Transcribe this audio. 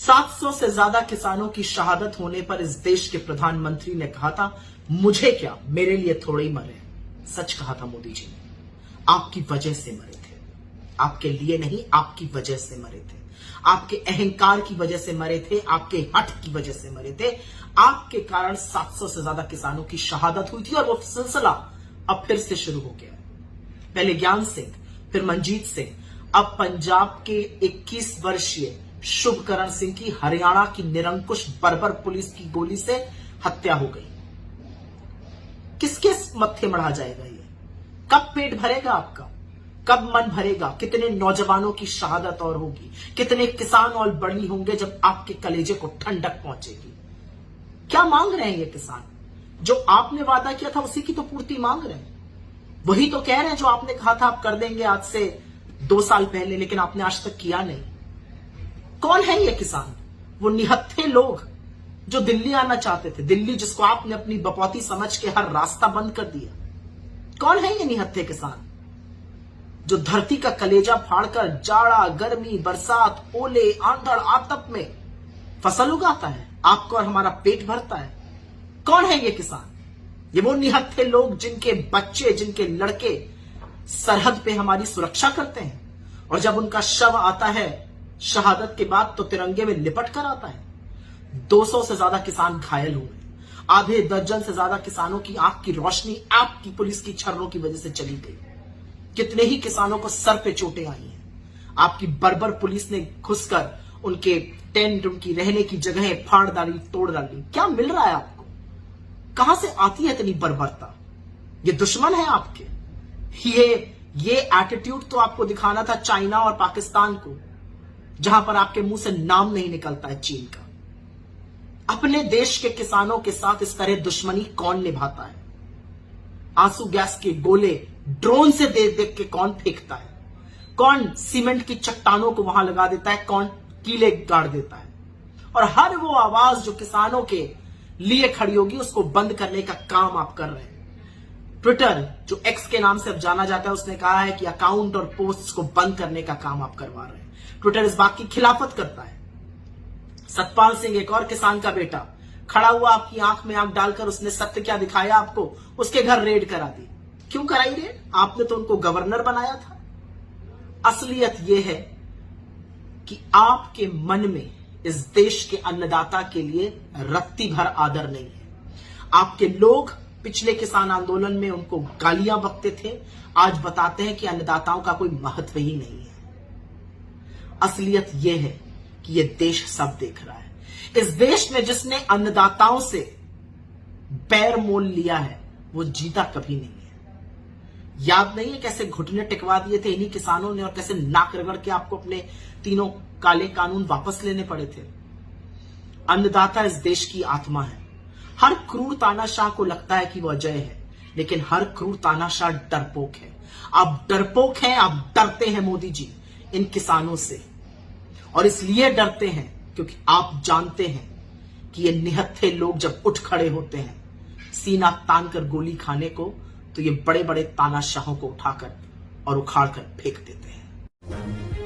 700 से ज्यादा किसानों की शहादत होने पर इस देश के प्रधानमंत्री ने कहा था, मुझे क्या, मेरे लिए थोड़े ही मरे। सच कहा था मोदी जी ने। आपकी वजह से मरे थे, आपके लिए नहीं, आपकी वजह से मरे थे। आपके अहंकार की वजह से मरे थे, आपके हठ की वजह से मरे थे। आपके कारण 700 से ज्यादा किसानों की शहादत हुई थी और वो सिलसिला अब फिर से शुरू हो गया। पहले ज्ञान सिंह, फिर मनजीत सिंह, अब पंजाब के 21 वर्षीय शुभकरण सिंह की हरियाणा की निरंकुश बर्बर पुलिस की गोली से हत्या हो गई। किसके मत्थे मढ़ा जाएगा ये? कब पेट भरेगा आपका? कब मन भरेगा? कितने नौजवानों की शहादत और होगी, कितने किसान और बड़ी होंगे जब आपके कलेजे को ठंडक पहुंचेगी। क्या मांग रहे हैं ये किसान? जो आपने वादा किया था उसी की तो पूर्ति मांग रहे हैं। वही तो कह रहे हैं जो आपने कहा था आप कर देंगे आज से 2 साल पहले, लेकिन आपने आज तक किया नहीं। कौन है ये किसान? वो निहत्थे लोग जो दिल्ली आना चाहते थे, दिल्ली जिसको आपने अपनी बपौती समझ के हर रास्ता बंद कर दिया। कौन है ये निहत्थे किसान जो धरती का कलेजा फाड़कर जाड़ा, गर्मी, बरसात, ओले, आंधड़, आतप में फसल उगाता है, आपको और हमारा पेट भरता है? कौन है ये किसान? ये वो निहत्थे लोग जिनके बच्चे, जिनके लड़के सरहद पे हमारी सुरक्षा करते हैं और जब उनका शव आता है शहादत के बाद तो तिरंगे में लिपट कर आता है। 200 से ज्यादा किसान घायल हुए, आधे दर्जन से ज्यादा किसानों की आंख की रोशनी आपकी पुलिस की छर्रों की वजह से चली गई। कितने ही किसानों को सर पे चोटें आई हैं। आपकी बर्बर पुलिस ने घुसकर उनके टेंट, उनकी रहने की जगहें फाड़ डाली, तोड़ डाली। क्या मिल रहा है आपको? कहां से आती है इतनी बर्बरता? ये दुश्मन है आपके। ये एटीट्यूड तो आपको दिखाना था चाइना और पाकिस्तान को, जहां पर आपके मुंह से नाम नहीं निकलता है चीन का। अपने देश के किसानों के साथ इस तरह दुश्मनी कौन निभाता है? आंसू गैस के गोले ड्रोन से देख देख के कौन फेंकता है? कौन सीमेंट की चट्टानों को वहां लगा देता है? कौन कीले गाड़ देता है? और हर वो आवाज जो किसानों के लिए खड़ी होगी उसको बंद करने का काम आप कर रहे हैं। ट्विटर, जो एक्स के नाम से अब जाना जाता है, उसने कहा है कि अकाउंट और पोस्ट को बंद करने का काम आप करवा रहे हैं। ट्विटर इस बात की खिलाफत करता है। सतपाल सिंह, एक और किसान का बेटा, खड़ा हुआ आपकी आंख में आंख डालकर उसने सत्य क्या दिखाया आपको? उसके घर रेड करा दी। क्यों कराई रेड? आपने तो उनको गवर्नर बनाया था। असलियत यह है कि आपके मन में इस देश के अन्नदाता के लिए रत्ती भर आदर नहीं है। आपके लोग पिछले किसान आंदोलन में उनको गालियां बकते थे, आज बताते हैं कि अन्नदाताओं का कोई महत्व ही नहीं है। असलियत यह है कि यह देश सब देख रहा है। इस देश में जिसने अन्नदाताओं से बैर मोल लिया है वो जीता कभी नहीं है। याद नहीं है कैसे घुटने टिकवा दिए थे इन्हीं किसानों ने और कैसे नाक रगड़ के आपको अपने तीनों काले कानून वापस लेने पड़े थे। अन्नदाता इस देश की आत्मा है। हर क्रूर तानाशाह को लगता है कि वह अजय है, लेकिन हर क्रूर तानाशाह डरपोक है। आप डरपोक हैं, आप डरते हैं मोदी जी इन किसानों से, और इसलिए डरते हैं क्योंकि आप जानते हैं कि ये निहत्थे लोग जब उठ खड़े होते हैं सीना तान कर गोली खाने को, तो ये बड़े बड़े तानाशाहों को उठाकर और उखाड़ कर फेंक देते हैं।